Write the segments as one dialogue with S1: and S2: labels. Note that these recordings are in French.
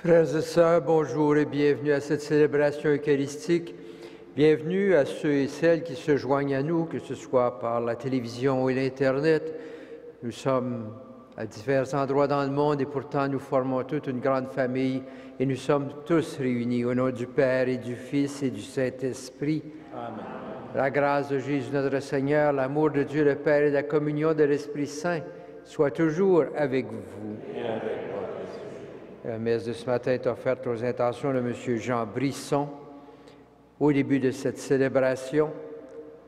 S1: Frères et sœurs, bonjour et bienvenue à cette célébration eucharistique. Bienvenue à ceux et celles qui se joignent à nous, que ce soit par la télévision ou l'Internet. Nous sommes à divers endroits dans le monde et pourtant nous formons toute une grande famille et nous sommes tous réunis au nom du Père et du Fils et du Saint-Esprit.
S2: Amen.
S1: La grâce de Jésus notre Seigneur, l'amour de Dieu le Père et la communion de l'Esprit Saint soient toujours avec vous.
S2: Et avec votre esprit.
S1: La messe de ce matin est offerte aux intentions de M. Jean Brisson. Au début de cette célébration,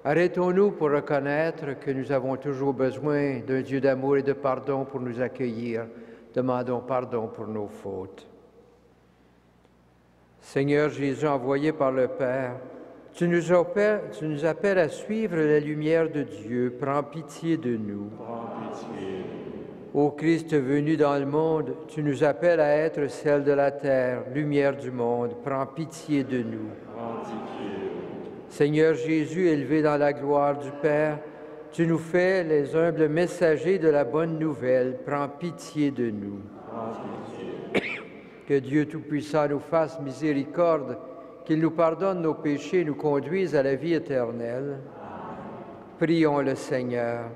S1: arrêtons-nous pour reconnaître que nous avons toujours besoin d'un Dieu d'amour et de pardon pour nous accueillir. Demandons pardon pour nos fautes. Seigneur Jésus, envoyé par le Père, tu nous appelles à suivre la lumière de Dieu. Prends pitié de nous.
S2: Prends pitié.
S1: Ô Christ venu dans le monde, tu nous appelles à être sel de la terre, lumière du monde. Prends pitié de nous.
S2: Prends pitié.
S1: Seigneur Jésus, élevé dans la gloire du Père, tu nous fais les humbles messagers de la bonne nouvelle. Prends pitié de nous.
S2: Prends pitié.
S1: Que Dieu Tout-Puissant nous fasse miséricorde, qu'il nous pardonne nos péchés et nous conduise à la vie éternelle. Prions le Seigneur.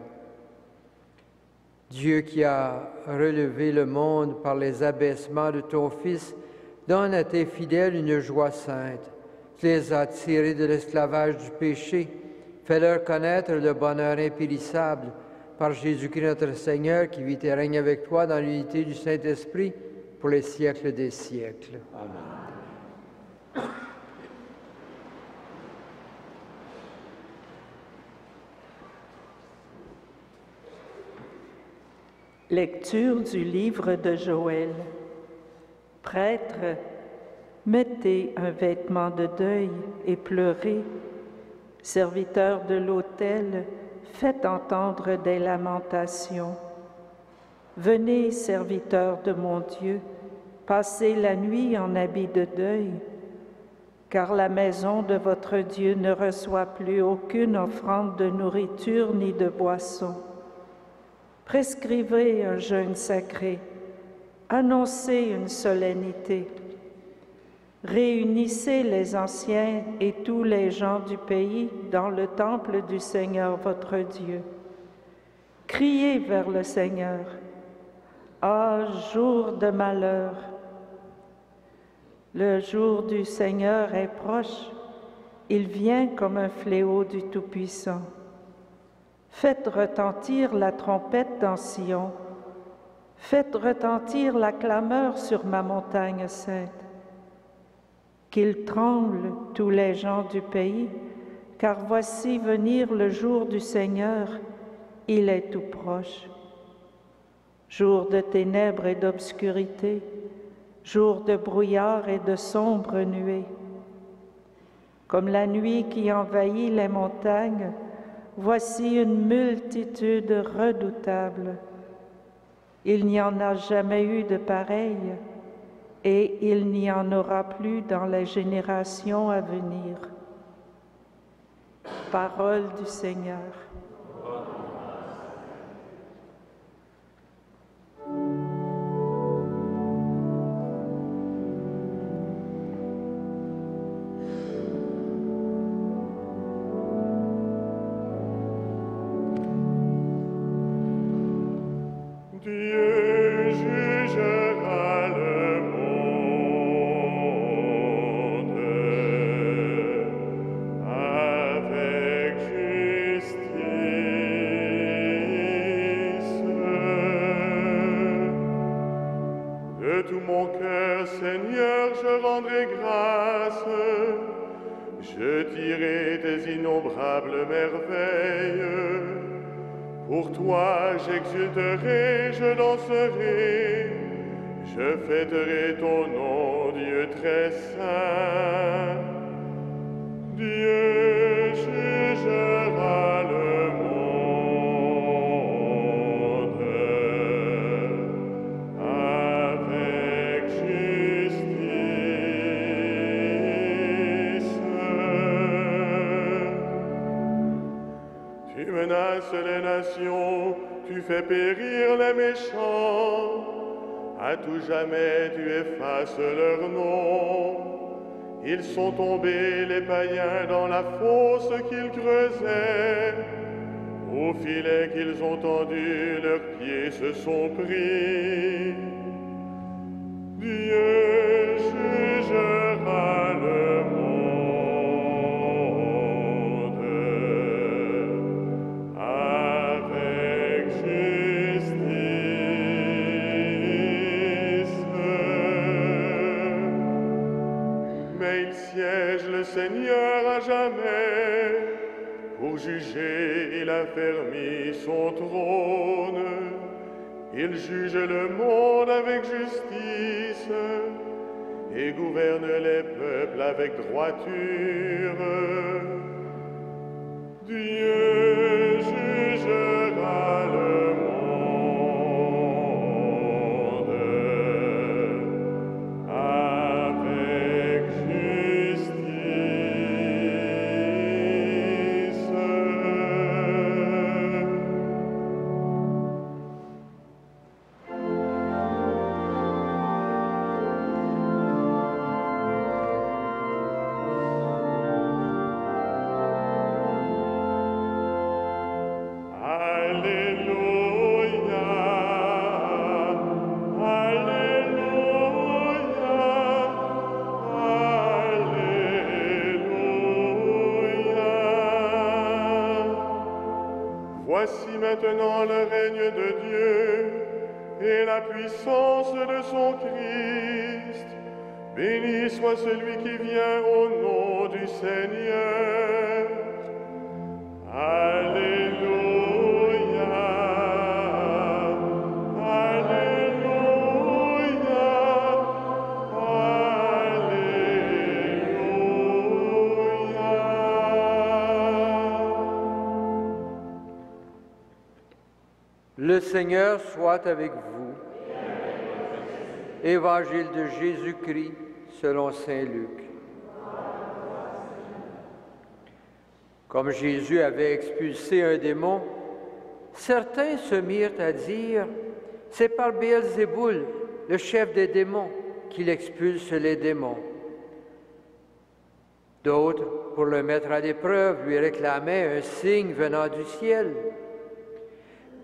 S1: Dieu qui a relevé le monde par les abaissements de ton Fils, donne à tes fidèles une joie sainte. Tu les as tirés de l'esclavage du péché. Fais-leur connaître le bonheur impérissable par Jésus-Christ notre Seigneur, qui vit et règne avec toi dans l'unité du Saint-Esprit pour les siècles des siècles.
S2: Amen.
S3: Lecture du livre de Joël. Prêtres, mettez un vêtement de deuil et pleurez. Serviteurs de l'autel, faites entendre des lamentations. Venez, serviteurs de mon Dieu, passez la nuit en habit de deuil, car la maison de votre Dieu ne reçoit plus aucune offrande de nourriture ni de boisson. Prescrivez un jeûne sacré, annoncez une solennité. Réunissez les anciens et tous les gens du pays dans le temple du Seigneur votre Dieu. Criez vers le Seigneur. Ah, jour de malheur! Le jour du Seigneur est proche, il vient comme un fléau du Tout-Puissant. Faites retentir la trompette dans Sion, faites retentir la clameur sur ma montagne sainte. Qu'ils tremblent tous les gens du pays, car voici venir le jour du Seigneur, il est tout proche. Jour de ténèbres et d'obscurité, jour de brouillard et de sombres nuées. Comme la nuit qui envahit les montagnes, voici une multitude redoutable. Il n'y en a jamais eu de pareille, et il n'y en aura plus dans les générations à venir. Parole du Seigneur.
S4: Dieu jugera le monde avec justice. De tout mon cœur, Seigneur, je rendrai grâce. Je dirai tes innombrables merveilles. Pour toi, j'exulterai, je danserai, je fêterai ton nom, Dieu très saint. Dieu jugera le monde avec justice. Tu menaces les nations, tu fais périr les méchants. À tout jamais tu effaces leur nom. Ils sont tombés, les païens, dans la fosse qu'ils creusaient. Au filet qu'ils ont tendu, leurs pieds se sont pris. Dieu jugera le monde avec justice. Mais il siège le Seigneur à jamais. Pour juger, il a fermé son trône. Il juge le monde avec justice et gouverne les peuples avec droiture. Dieu jugera le monde avec justice. Voici maintenant le règne de Dieu et la puissance de son Christ. Béni soit celui qui vient au nom du Seigneur. Alléluia, Alléluia, Alléluia.
S1: Le Seigneur soit avec vous. Évangile de Jésus-Christ selon saint Luc. Comme Jésus avait expulsé un démon, certains se mirent à dire « C'est par Béelzéboul, le chef des démons, qu'il expulse les démons. » D'autres, pour le mettre à l'épreuve, lui réclamaient un signe venant du ciel.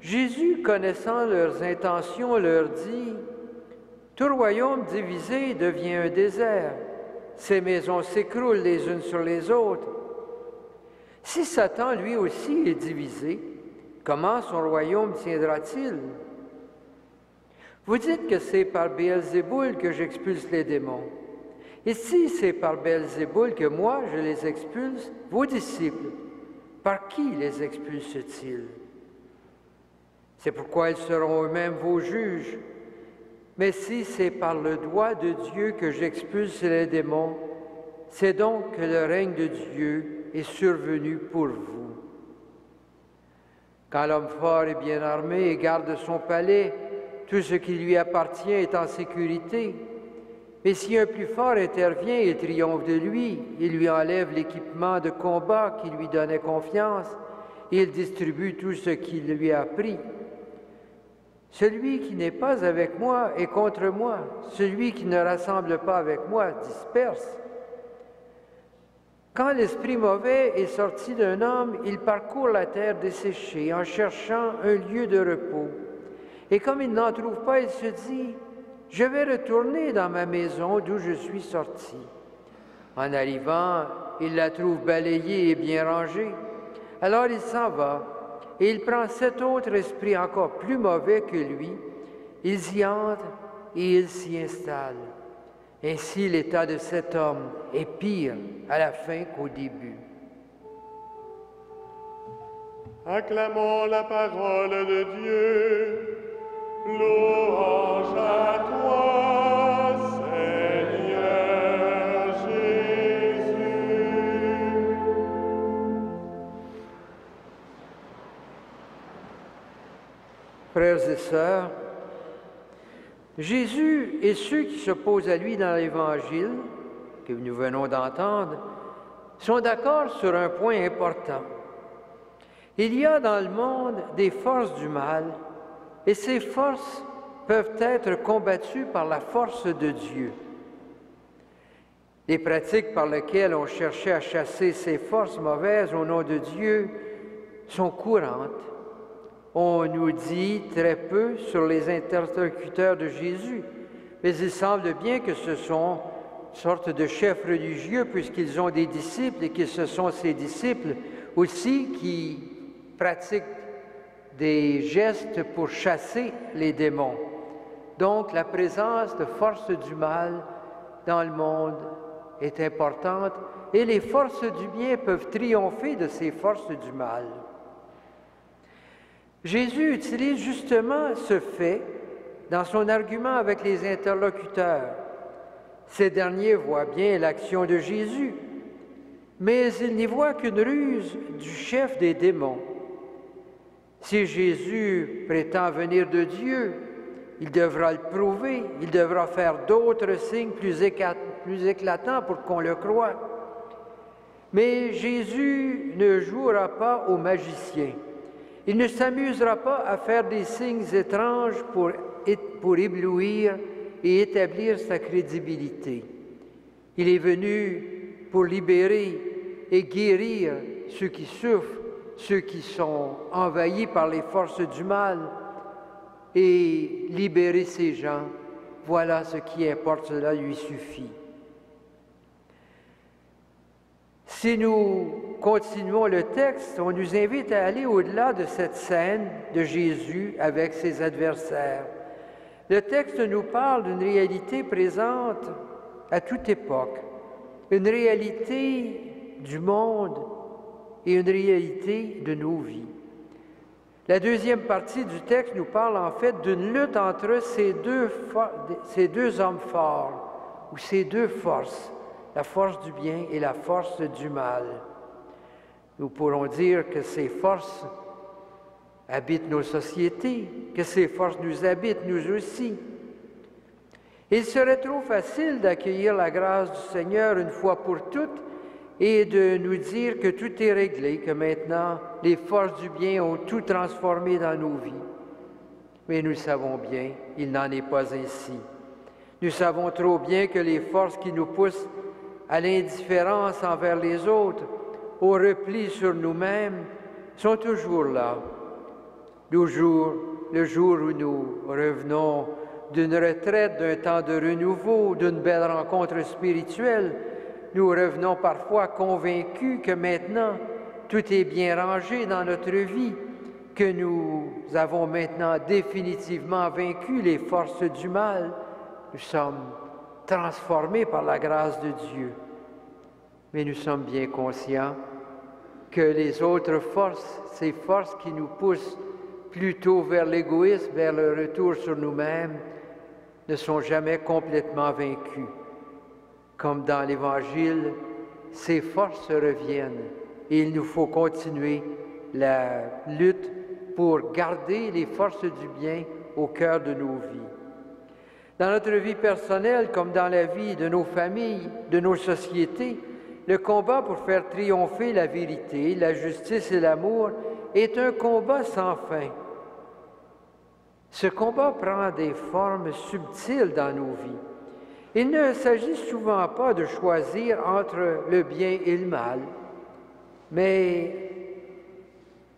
S1: Jésus, connaissant leurs intentions, leur dit « Tout royaume divisé devient un désert. Ces maisons s'écroulent les unes sur les autres. Si Satan, lui aussi, est divisé, comment son royaume tiendra-t-il? Vous dites que c'est par Béelzéboul que j'expulse les démons. Et si c'est par Béelzéboul que moi je les expulse, vos disciples, par qui les expulsent-ils? C'est pourquoi ils seront eux-mêmes vos juges. Mais si c'est par le doigt de Dieu que j'expulse les démons, c'est donc que le règne de Dieu est survenu pour vous. Quand l'homme fort est bien armé et garde son palais, tout ce qui lui appartient est en sécurité. Mais si un plus fort intervient et triomphe de lui, il lui enlève l'équipement de combat qui lui donnait confiance et il distribue tout ce qu'il lui a pris. Celui qui n'est pas avec moi est contre moi. Celui qui ne rassemble pas avec moi disperse. Quand l'esprit mauvais est sorti d'un homme, il parcourt la terre desséchée en cherchant un lieu de repos. Et comme il n'en trouve pas, il se dit, « Je vais retourner dans ma maison d'où je suis sorti. » En arrivant, il la trouve balayée et bien rangée. Alors il s'en va. Et il prend 7 autres esprits encore plus mauvais que lui. Ils y entrent et ils s'y installent. Ainsi, l'état de cet homme est pire à la fin qu'au début.
S4: Acclamons la parole de Dieu. Louange à toi, Seigneur Jésus.
S1: Frères et sœurs, Jésus et ceux qui s'opposent à lui dans l'Évangile, que nous venons d'entendre, sont d'accord sur un point important. Il y a dans le monde des forces du mal, et ces forces peuvent être combattues par la force de Dieu. Les pratiques par lesquelles on cherchait à chasser ces forces mauvaises au nom de Dieu sont courantes. On nous dit très peu sur les interlocuteurs de Jésus, mais il semble bien que ce sont une sorte de chefs religieux puisqu'ils ont des disciples et que ce sont ces disciples aussi qui pratiquent des gestes pour chasser les démons. Donc, la présence de forces du mal dans le monde est importante et les forces du bien peuvent triompher de ces forces du mal. Jésus utilise justement ce fait dans son argument avec les interlocuteurs. Ces derniers voient bien l'action de Jésus, mais ils n'y voient qu'une ruse du chef des démons. Si Jésus prétend venir de Dieu, il devra le prouver, il devra faire d'autres signes plus éclatants pour qu'on le croie. Mais Jésus ne jouera pas au magicien. Il ne s'amusera pas à faire des signes étranges pour éblouir et établir sa crédibilité. Il est venu pour libérer et guérir ceux qui souffrent, ceux qui sont envahis par les forces du mal, et libérer ces gens. Voilà ce qui importe, cela lui suffit. Si nous continuons le texte, on nous invite à aller au-delà de cette scène de Jésus avec ses adversaires. Le texte nous parle d'une réalité présente à toute époque, une réalité du monde et une réalité de nos vies. La deuxième partie du texte nous parle en fait d'une lutte entre ces deux hommes forts, ou ces deux forces, la force du bien et la force du mal. Nous pourrons dire que ces forces habitent nos sociétés, que ces forces nous habitent nous aussi. Il serait trop facile d'accueillir la grâce du Seigneur une fois pour toutes et de nous dire que tout est réglé, que maintenant les forces du bien ont tout transformé dans nos vies. Mais nous savons bien, il n'en est pas ainsi. Nous savons trop bien que les forces qui nous poussent à l'indifférence envers les autres, au repli sur nous-mêmes, sont toujours là. Le jour où nous revenons d'une retraite, d'un temps de renouveau, d'une belle rencontre spirituelle, nous revenons parfois convaincus que maintenant, tout est bien rangé dans notre vie, que nous avons maintenant définitivement vaincu les forces du mal. Nous sommes transformés par la grâce de Dieu. Mais nous sommes bien conscients que les autres forces, ces forces qui nous poussent plutôt vers l'égoïsme, vers le retour sur nous-mêmes, ne sont jamais complètement vaincues. Comme dans l'Évangile, ces forces reviennent et il nous faut continuer la lutte pour garder les forces du bien au cœur de nos vies. Dans notre vie personnelle, comme dans la vie de nos familles, de nos sociétés, le combat pour faire triompher la vérité, la justice et l'amour est un combat sans fin. Ce combat prend des formes subtiles dans nos vies. Il ne s'agit souvent pas de choisir entre le bien et le mal, mais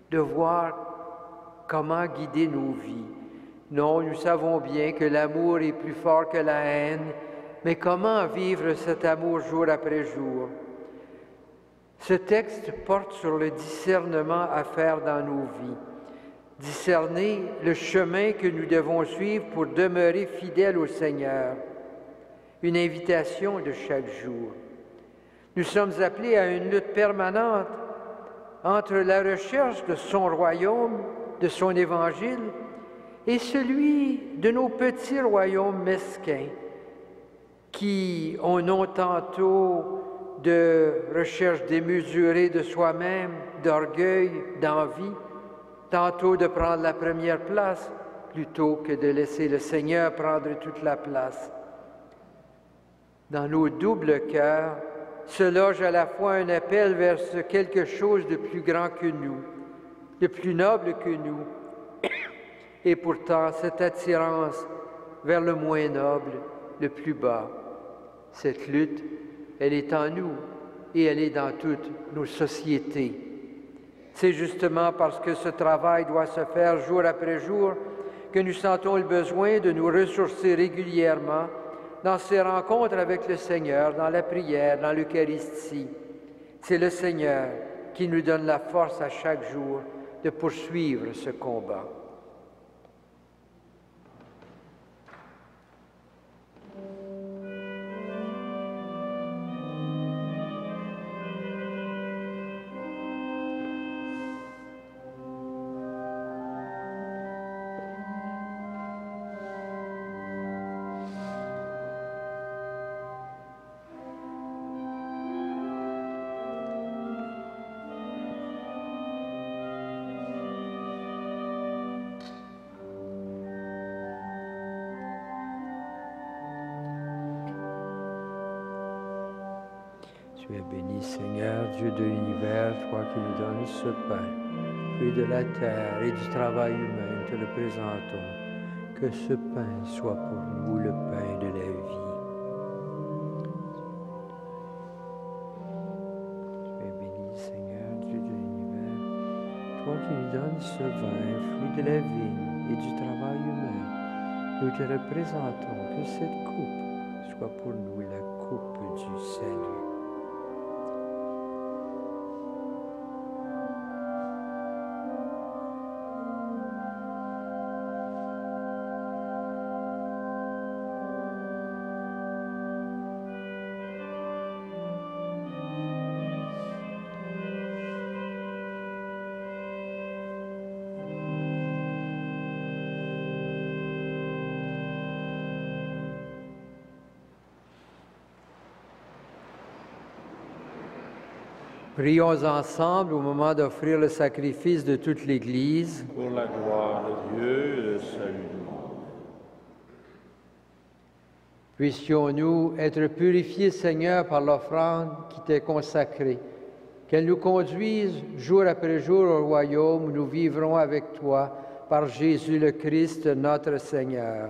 S1: de voir comment guider nos vies. Non, nous savons bien que l'amour est plus fort que la haine, mais comment vivre cet amour jour après jour? Ce texte porte sur le discernement à faire dans nos vies. Discerner le chemin que nous devons suivre pour demeurer fidèles au Seigneur. Une invitation de chaque jour. Nous sommes appelés à une lutte permanente entre la recherche de son royaume, de son évangile, et celui de nos petits royaumes mesquins, qui ont non tantôt de recherche démesurée de soi-même, d'orgueil, d'envie, tantôt de prendre la première place, plutôt que de laisser le Seigneur prendre toute la place. Dans nos doubles cœurs se loge à la fois un appel vers quelque chose de plus grand que nous, de plus noble que nous. Et pourtant, cette attirance vers le moins noble, le plus bas. Cette lutte, elle est en nous et elle est dans toutes nos sociétés. C'est justement parce que ce travail doit se faire jour après jour que nous sentons le besoin de nous ressourcer régulièrement dans ces rencontres avec le Seigneur, dans la prière, dans l'Eucharistie. C'est le Seigneur qui nous donne la force à chaque jour de poursuivre ce combat.
S5: Tu es béni, Seigneur, Dieu de l'univers, toi qui nous donnes ce pain, fruit de la terre et du travail humain, nous te le présentons. Que ce pain soit pour nous le pain de la vie. Tu es béni, Seigneur, Dieu de l'univers, toi qui nous donnes ce vin, fruit de la vigne et du travail humain, nous te le présentons. Que cette coupe soit pour nous la coupe du salut.
S1: Prions ensemble au moment d'offrir le sacrifice de toute l'Église.
S2: Pour la gloire de Dieu et le salut du monde.
S1: Puissions-nous être purifiés, Seigneur, par l'offrande qui t'est consacrée. Qu'elle nous conduise jour après jour au royaume où nous vivrons avec toi par Jésus le Christ, notre Seigneur.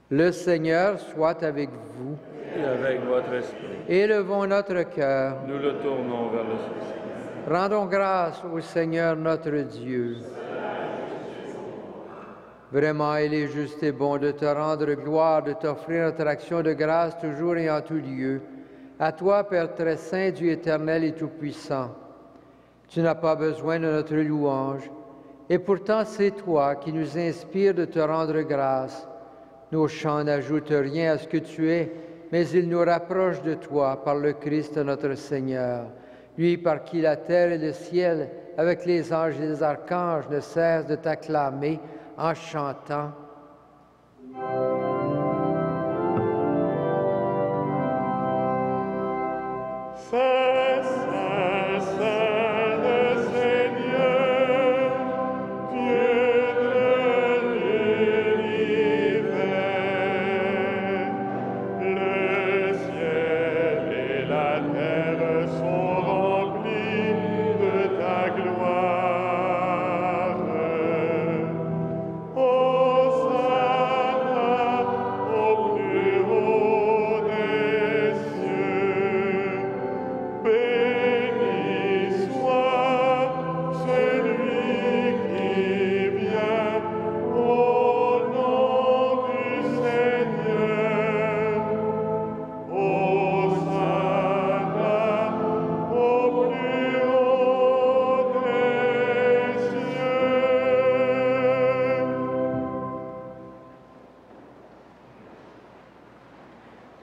S1: Le Seigneur soit avec vous.
S2: Et avec votre esprit,
S1: Élevons notre cœur.
S2: nous le tournons vers le Seigneur.
S1: Rendons grâce au Seigneur notre Dieu. Vraiment, il est juste et bon de te rendre gloire, de t'offrir notre action de grâce toujours et en tout lieu. À toi, Père très saint, Dieu éternel et tout-puissant. Tu n'as pas besoin de notre louange, et pourtant c'est toi qui nous inspires de te rendre grâce. Nos chants n'ajoutent rien à ce que tu es, mais ils nous rapprochent de toi par le Christ notre Seigneur, lui par qui la terre et le ciel, avec les anges et les archanges, ne cessent de t'acclamer en chantant.
S4: Saint, Saint, Saint le Seigneur, Dieu de l'univers. Le ciel et la terre sont remplis de ta gloire. Hosanna au plus haut des cieux. Béni soit celui qui vient au nom du Seigneur. Hosanna au plus haut des cieux.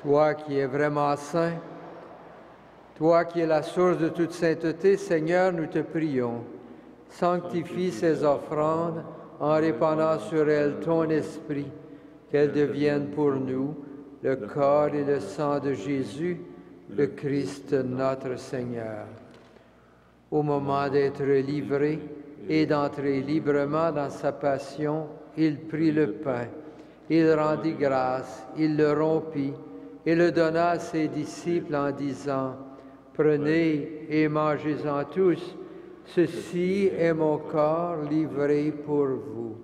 S1: Toi qui es vraiment saint, toi qui es la source de toute sainteté, Seigneur, nous te prions. Sanctifie ces offrandes en répandant sur elles ton esprit, qu'elles deviennent pour nous le corps et le sang de Jésus, le Christ notre Seigneur. Au moment d'être livré et d'entrer librement dans sa passion, il prit le pain, il rendit grâce, il le rompit et le donna à ses disciples en disant: « Prenez et mangez-en tous, Ceci est mon corps livré pour vous.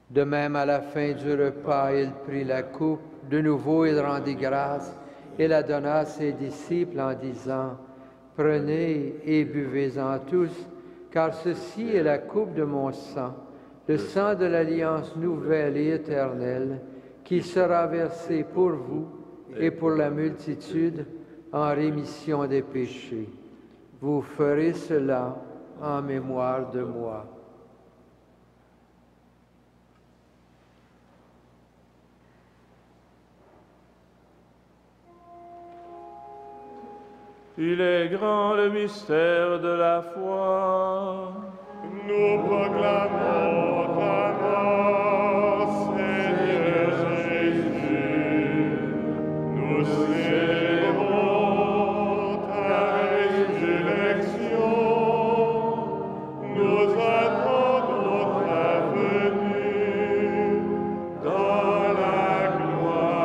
S1: De même, à la fin du repas, il prit la coupe. De nouveau, il rendit grâce et la donna à ses disciples en disant, « Prenez et buvez-en tous, car ceci est la coupe de mon sang, le sang de l'alliance nouvelle et éternelle, qui sera versé pour vous et pour la multitude en rémission des péchés. Vous ferez cela en mémoire de moi. »
S2: Il est grand le mystère de la foi.
S4: Nous proclamons ta mort, Seigneur Jésus. Nous célébrons ta résurrection. Nous attendons ta venue dans la gloire.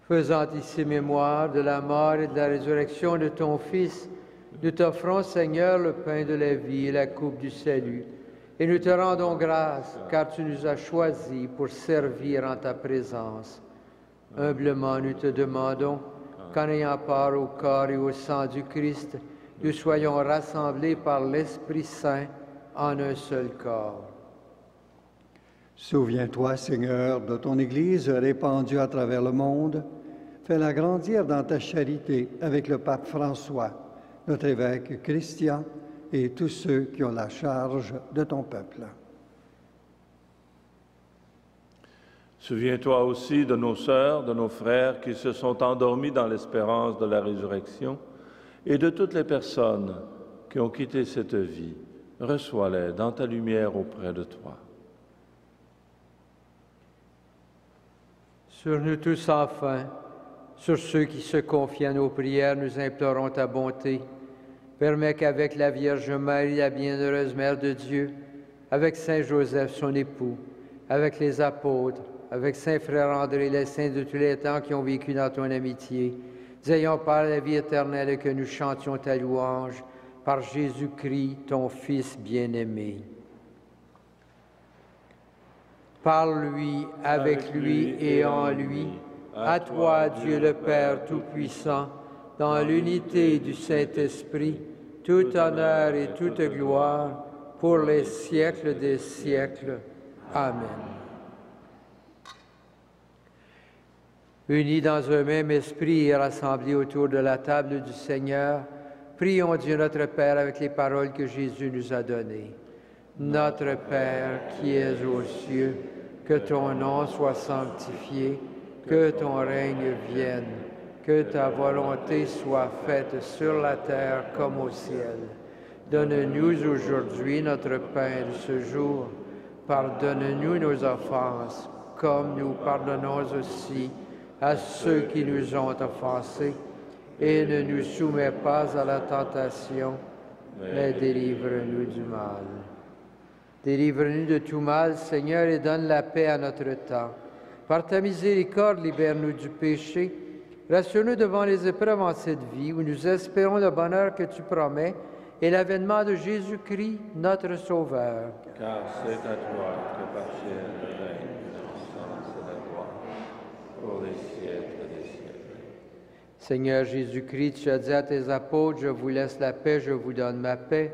S1: Faisant ici mémoire de la mort et de la résurrection de ton Fils, nous t'offrons, Seigneur, le pain de la vie et la coupe du salut. Et nous te rendons grâce, car tu nous as choisis pour servir en ta présence. Humblement, nous te demandons qu'en ayant part au corps et au sang du Christ, nous soyons rassemblés par l'Esprit Saint en un seul corps.
S6: Souviens-toi, Seigneur, de ton Église répandue à travers le monde. Fais-la grandir dans ta charité avec le pape François, notre évêque Christian et tous ceux qui ont la charge de ton peuple.
S2: Souviens-toi aussi de nos sœurs, de nos frères qui se sont endormis dans l'espérance de la résurrection et de toutes les personnes qui ont quitté cette vie. Reçois-les dans ta lumière auprès de toi.
S1: Sur nous tous enfin, sur ceux qui se confient à nos prières, nous implorons ta bonté. Permets qu'avec la Vierge Marie, la bienheureuse Mère de Dieu, avec Saint Joseph, son époux, avec les apôtres, avec Saint Frère André, les saints de tous les temps qui ont vécu dans ton amitié, nous ayons part à la vie éternelle et que nous chantions ta louange par Jésus-Christ, ton Fils bien-aimé. Par lui, avec lui et en lui, à toi, Dieu le Père Tout-Puissant, dans l'unité du Saint-Esprit, tout honneur et toute gloire pour les siècles des siècles. Amen. Unis dans un même esprit et rassemblés autour de la table du Seigneur, prions Dieu notre Père avec les paroles que Jésus nous a données. Notre Père qui es aux cieux, que ton nom soit sanctifié, que ton règne vienne, que ta volonté soit faite sur la terre comme au ciel. Donne-nous aujourd'hui notre pain de ce jour. Pardonne-nous nos offenses, comme nous pardonnons aussi à ceux qui nous ont offensés. Et ne nous soumets pas à la tentation, mais délivre-nous du mal. Délivre-nous de tout mal, Seigneur, et donne la paix à notre temps. Par ta miséricorde, libère-nous du péché. Rassure-nous devant les épreuves en cette vie, où nous espérons le bonheur que tu promets et l'avènement de Jésus-Christ, notre Sauveur.
S2: Car c'est à toi que partir le règne, la puissance et la gloire, pour les siècles des siècles.
S1: Seigneur Jésus-Christ, tu as dit à tes apôtres, « Je vous laisse la paix, je vous donne ma paix. »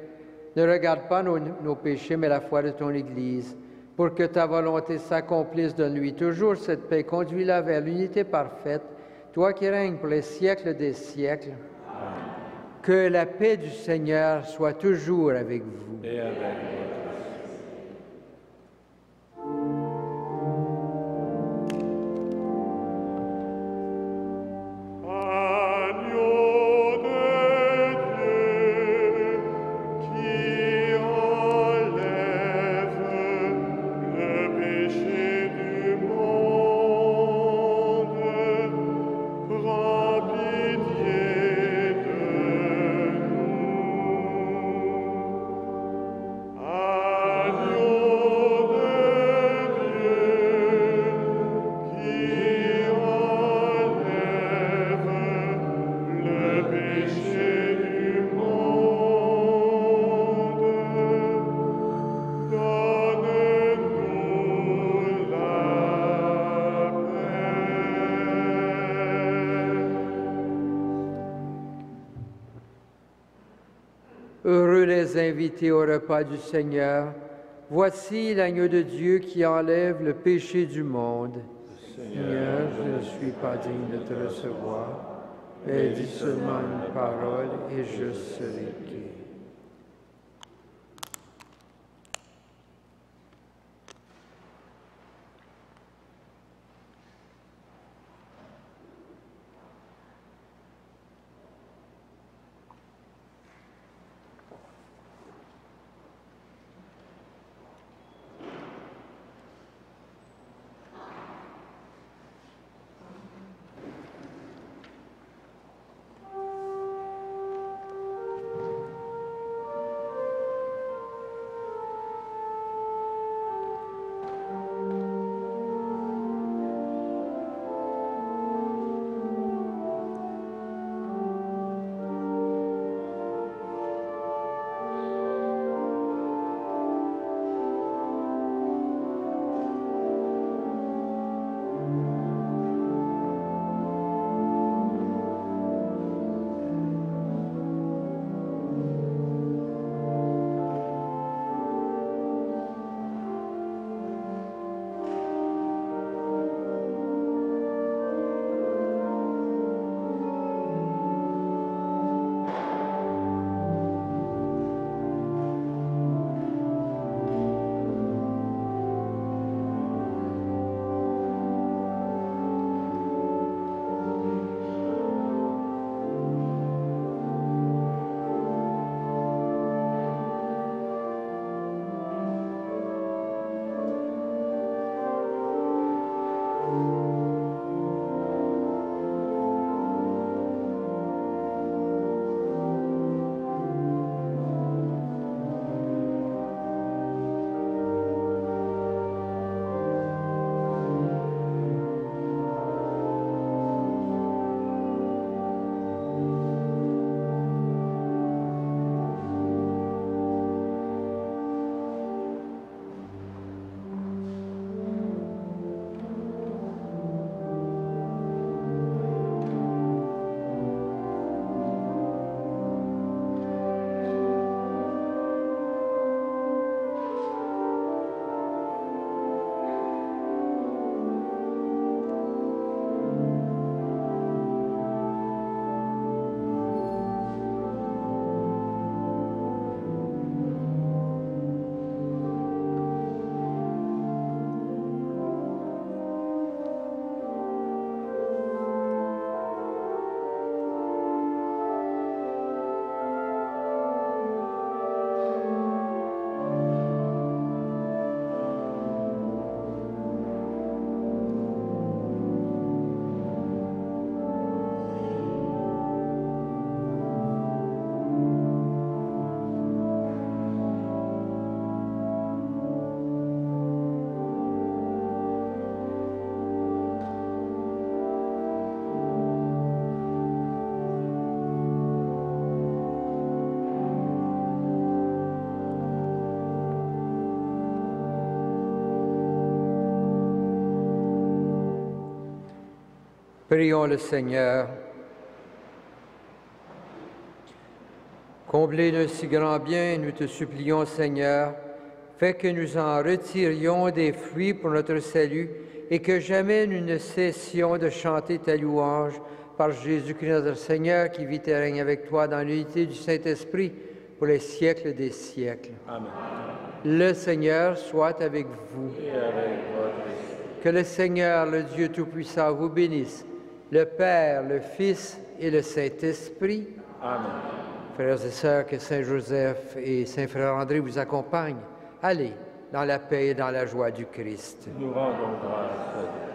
S1: Ne regarde pas nos péchés, mais la foi de ton Église. Pour que ta volonté s'accomplisse, donne-lui toujours cette paix. Conduis-la vers l'unité parfaite, toi qui règnes pour les siècles des siècles. Amen. Que la paix du Seigneur soit toujours avec vous.
S2: Et avec vous.
S1: Heureux les invités au repas du Seigneur. Voici l'agneau de Dieu qui enlève le péché du monde. Seigneur, je ne suis pas digne de te recevoir, mais dis seulement une parole et je serai guéri. Prions le Seigneur. Comblés d'un si grand bien, nous te supplions, Seigneur, fais que nous en retirions des fruits pour notre salut et que jamais nous ne cessions de chanter ta louange par Jésus-Christ notre Seigneur, qui vit et règne avec toi dans l'unité du Saint-Esprit pour les siècles des siècles.
S2: Amen.
S1: Le Seigneur soit avec vous.
S2: Et avec votre esprit.
S1: Que le Seigneur, le Dieu Tout-Puissant, vous bénisse, le Père, le Fils et le Saint-Esprit.
S2: Amen.
S1: Frères et sœurs, que Saint Joseph et Saint Frère André vous accompagnent. Allez dans la paix et dans la joie du Christ.
S2: Nous rendons grâce à Dieu.